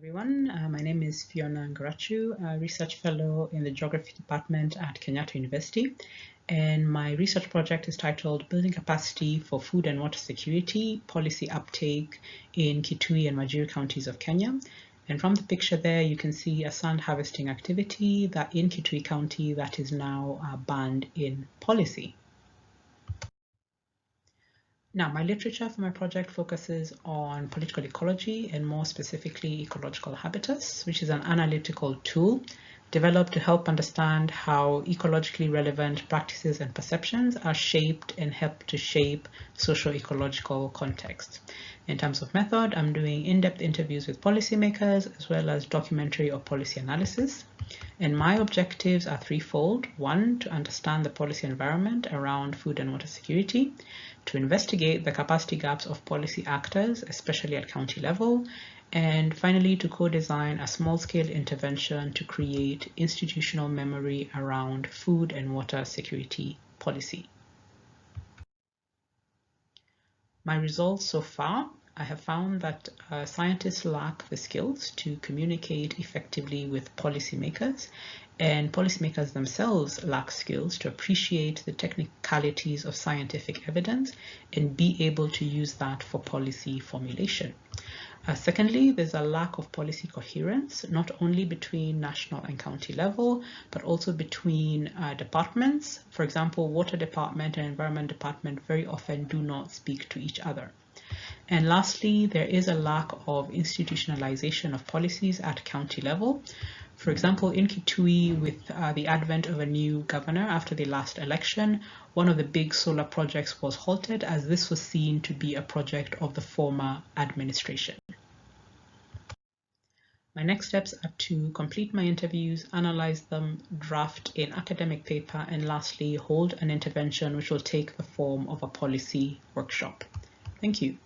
Everyone. My name is Fiona Ngarachu, a research fellow in the geography department at Kenyatta University. And my research project is titled Building Capacity for Food and Water Security, Policy Uptake in Kitui and Wajir counties of Kenya. And from the picture there, you can see a sand harvesting activity that in Kitui County that is now banned in policy. Now, my literature for my project focuses on political ecology and more specifically ecological habitus, which is an analytical tool developed to help understand how ecologically relevant practices and perceptions are shaped and help to shape socio-ecological context. In terms of method, I'm doing in-depth interviews with policymakers as well as documentary or policy analysis. And my objectives are threefold. One, to understand the policy environment around food and water security, to investigate the capacity gaps of policy actors, especially at county level, and finally to co-design a small-scale intervention to create institutional memory around food and water security policy. My results so far, I have found that scientists lack the skills to communicate effectively with policymakers, and policymakers themselves lack skills to appreciate the technicalities of scientific evidence and be able to use that for policy formulation. Secondly, there's a lack of policy coherence, not only between national and county level, but also between departments. For example, water department and environment department very often do not speak to each other. And lastly, there is a lack of institutionalization of policies at county level. For example, in Kitui, with the advent of a new governor after the last election, one of the big solar projects was halted as this was seen to be a project of the former administration. My next steps are to complete my interviews, analyze them, draft an academic paper, and lastly, hold an intervention which will take the form of a policy workshop. Thank you.